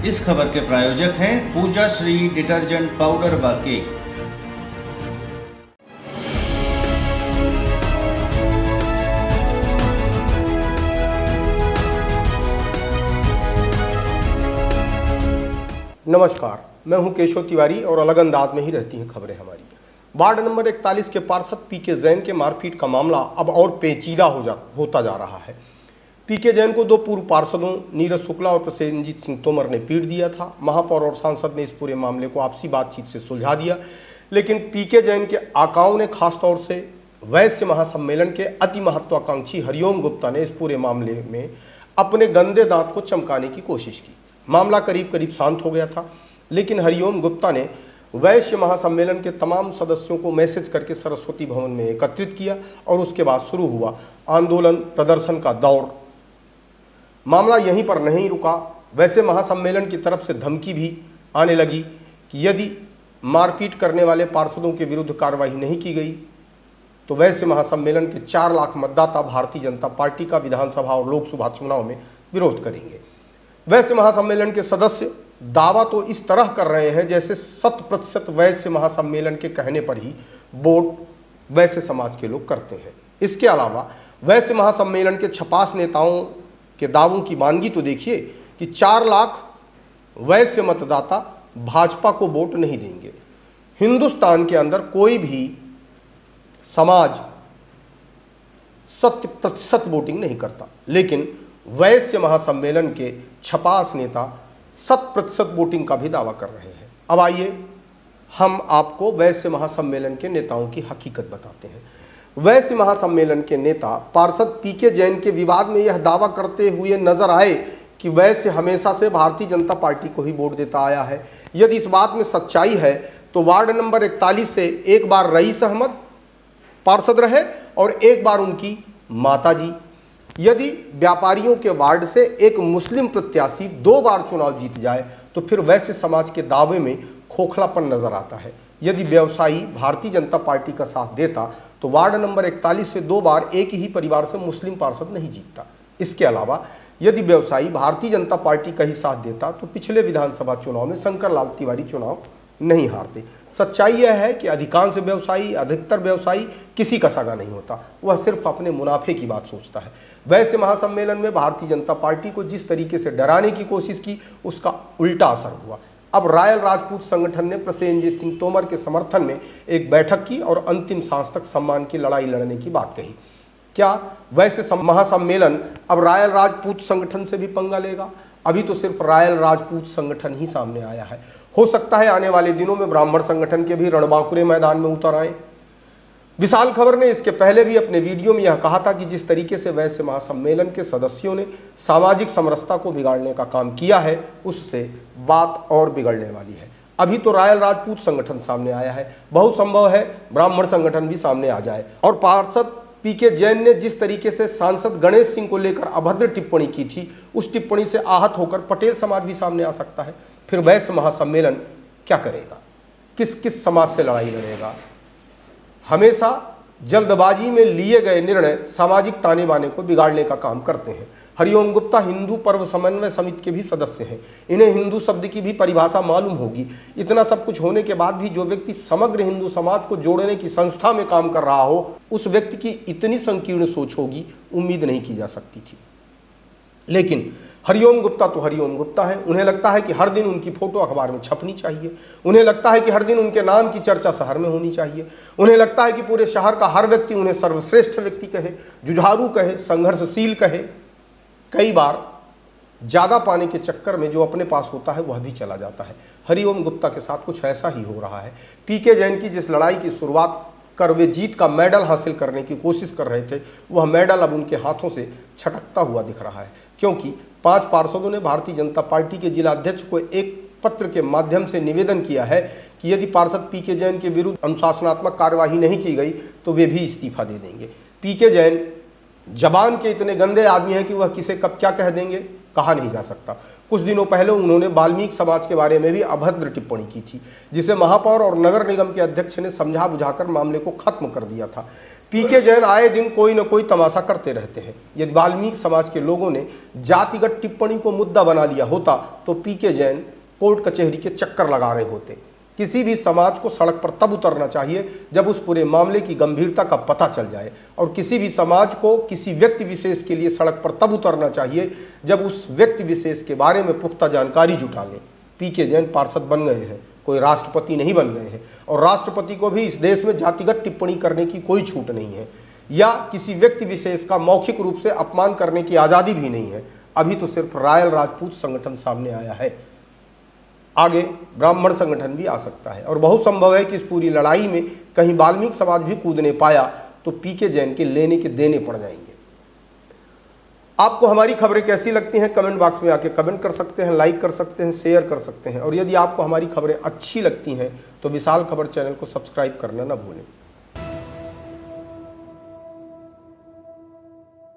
इस खबर के प्रायोजक हैं पूजा श्री डिटर्जेंट पाउडर व केक। नमस्कार, मैं हूं केशव तिवारी और अलग अंदाज में ही रहती हैं खबरें हमारी। वार्ड नंबर 41 के पार्षद पीके जैन के मारपीट का मामला अब और पेचीदा होता जा रहा है। पीके जैन को दो पूर्व पार्षदों नीरज शुक्ला और प्रसेनजीत सिंह तोमर ने पीट दिया था। महापौर और सांसद ने इस पूरे मामले को आपसी बातचीत से सुलझा दिया, लेकिन पीके जैन के आकाओं ने खासतौर से वैश्य महासम्मेलन के अति महत्वाकांक्षी हरिओम गुप्ता ने इस पूरे मामले में अपने गंदे दांत को चमकाने की कोशिश की। मामला करीब करीब शांत हो गया था, लेकिन हरिओम गुप्ता ने वैश्य महासम्मेलन के तमाम सदस्यों को मैसेज करके सरस्वती भवन में एकत्रित किया और उसके बाद शुरू हुआ आंदोलन प्रदर्शन का दौर। मामला यहीं पर नहीं रुका। वैसे महासम्मेलन की तरफ से धमकी भी आने लगी कि यदि मारपीट करने वाले पार्षदों के विरुद्ध कार्रवाई नहीं की गई तो वैसे महासम्मेलन के 4 लाख मतदाता भारतीय जनता पार्टी का विधानसभा और लोकसभा चुनाव में विरोध करेंगे। वैश्य महासम्मेलन के सदस्य दावा तो इस तरह कर रहे हैं जैसे 100% वैश्य महासम्मेलन के कहने पर ही वोट वैश्य समाज के लोग करते हैं। इसके अलावा वैश्य महासम्मेलन के छपास नेताओं के दावों की मानगी तो देखिए कि 4 लाख वैश्य मतदाता भाजपा को वोट नहीं देंगे। हिंदुस्तान के अंदर कोई भी समाज 100% वोटिंग नहीं करता, लेकिन वैश्य महासम्मेलन के छपास नेता 100% वोटिंग का भी दावा कर रहे हैं। अब आइए हम आपको वैश्य महासम्मेलन के नेताओं की हकीकत बताते हैं। वैश्य महासम्मेलन के नेता पार्षद पीके जैन के विवाद में यह दावा करते हुए नजर आए कि वैश्य हमेशा से भारतीय जनता पार्टी को ही वोट देता आया है। यदि इस बात में सच्चाई है तो वार्ड नंबर 41 से एक बार रईस अहमद पार्षद रहे और एक बार उनकी माताजी। यदि व्यापारियों के वार्ड से एक मुस्लिम प्रत्याशी 2 बार चुनाव जीत जाए तो फिर वैश्य समाज के दावे में खोखलापन नजर आता है। यदि व्यवसायी भारतीय जनता पार्टी का साथ देता तो वार्ड नंबर 41 से 2 बार एक ही परिवार से मुस्लिम पार्षद नहीं जीतता। इसके अलावा यदि व्यवसायी भारतीय जनता पार्टी का ही साथ देता तो पिछले विधानसभा चुनाव में शंकर लाल तिवारी चुनाव नहीं हारते। सच्चाई यह है कि अधिकतर व्यवसायी किसी का सगा नहीं होता, वह सिर्फ अपने मुनाफे की बात सोचता है। वैश्य महासम्मेलन में भारतीय जनता पार्टी को जिस तरीके से डराने की कोशिश की उसका उल्टा असर हुआ। अब रॉयल राजपूत संगठन ने प्रसेनजीत सिंह तोमर के समर्थन में एक बैठक की और अंतिम सांस तक सम्मान की लड़ाई लड़ने की बात कही। क्या वैश्य महासम्मेलन अब रॉयल राजपूत संगठन से भी पंगा लेगा? अभी तो सिर्फ रॉयल राजपूत संगठन ही सामने आया है। हो सकता है आने वाले दिनों में ब्राह्मण संगठन के भी रणबांकुरे मैदान में उतर आए। विशाल खबर ने इसके पहले भी अपने वीडियो में यह कहा था कि जिस तरीके से वैश्य महासम्मेलन के सदस्यों ने सामाजिक समरसता को बिगाड़ने का काम किया है उससे बात और बिगड़ने वाली है। अभी तो रॉयल राजपूत संगठन सामने आया है, बहुत संभव है ब्राह्मण संगठन भी सामने आ जाए। और पार्षद पीके जैन ने जिस तरीके से सांसद गणेश सिंह को लेकर अभद्र टिप्पणी की थी उस टिप्पणी से आहत होकर पटेल समाज भी सामने आ सकता है। फिर वैश्य महासम्मेलन क्या करेगा? किस किस समाज से लड़ाई लड़ेगा? हमेशा जल्दबाजी में लिए गए निर्णय सामाजिक ताने बाने को बिगाड़ने का काम करते हैं। हरिओम गुप्ता हिंदू पर्व समन्वय समिति के भी सदस्य हैं। इन्हें हिंदू शब्द की भी परिभाषा मालूम होगी। इतना सब कुछ होने के बाद भी जो व्यक्ति समग्र हिंदू समाज को जोड़ने की संस्था में काम कर रहा हो उस व्यक्ति की इतनी संकीर्ण सोच होगी, उम्मीद नहीं की जा सकती थी। लेकिन हरिओम गुप्ता तो हरिओम गुप्ता है। उन्हें लगता है कि हर दिन उनकी फोटो अखबार में छपनी चाहिए। उन्हें लगता है कि हर दिन उनके नाम की चर्चा शहर में होनी चाहिए। उन्हें लगता है कि पूरे शहर का हर व्यक्ति उन्हें सर्वश्रेष्ठ व्यक्ति कहे, जुझारू कहे, संघर्षशील कहे। कई बार ज़्यादा पाने के चक्कर में जो अपने पास होता है वह भी चला जाता है। हरिओम गुप्ता के साथ कुछ ऐसा ही हो रहा है। पीके जैन की जिस लड़ाई की शुरुआत कर वे जीत का मेडल हासिल करने की कोशिश कर रहे थे वह मेडल अब उनके हाथों से छटकता हुआ दिख रहा है, क्योंकि 5 पार्षदों ने भारतीय जनता पार्टी के जिला अध्यक्ष को एक पत्र के माध्यम से निवेदन किया है कि यदि पार्षद पीके जैन के विरुद्ध अनुशासनात्मक कार्यवाही नहीं की गई तो वे भी इस्तीफा दे देंगे। पीके जैन जबान के इतने गंदे आदमी हैं कि वह किसे कब क्या कह देंगे कहा नहीं जा सकता। कुछ दिनों पहले उन्होंने वाल्मीकि समाज के बारे में भी अभद्र टिप्पणी की थी, जिसे महापौर और नगर निगम के अध्यक्ष ने समझा बुझाकर मामले को खत्म कर दिया था। पीके जैन आए दिन कोई न कोई तमाशा करते रहते हैं। यदि वाल्मीकि समाज के लोगों ने जातिगत टिप्पणी को मुद्दा बना लिया होता तो पीके जैन कोर्ट कचहरी के चक्कर लगा रहे होते। किसी भी समाज को सड़क पर तब उतरना चाहिए जब उस पूरे मामले की गंभीरता का पता चल जाए, और किसी भी समाज को किसी व्यक्ति विशेष के लिए सड़क पर तब उतरना चाहिए जब उस व्यक्ति विशेष के बारे में पुख्ता जानकारी जुटा लें। पीके जैन पार्षद बन गए हैं, कोई राष्ट्रपति नहीं बन गए हैं, और राष्ट्रपति को भी इस देश में जातिगत टिप्पणी करने की कोई छूट नहीं है, या किसी व्यक्ति विशेष का मौखिक रूप से अपमान करने की आज़ादी भी नहीं है। अभी तो सिर्फ रॉयल राजपूत संगठन सामने आया है, आगे ब्राह्मण संगठन भी आ सकता है, और बहुत संभव है कि इस पूरी लड़ाई में कहीं वाल्मीकि समाज भी कूदने पाया तो पीके जैन के लेने के देने पड़ जाएंगे। आपको हमारी खबरें कैसी लगती हैं कमेंट बॉक्स में आके कमेंट कर सकते हैं, लाइक कर सकते हैं, शेयर कर सकते हैं, और यदि आपको हमारी खबरें अच्छी लगती हैं तो विशाल खबर चैनल को सब्सक्राइब करना ना भूलें।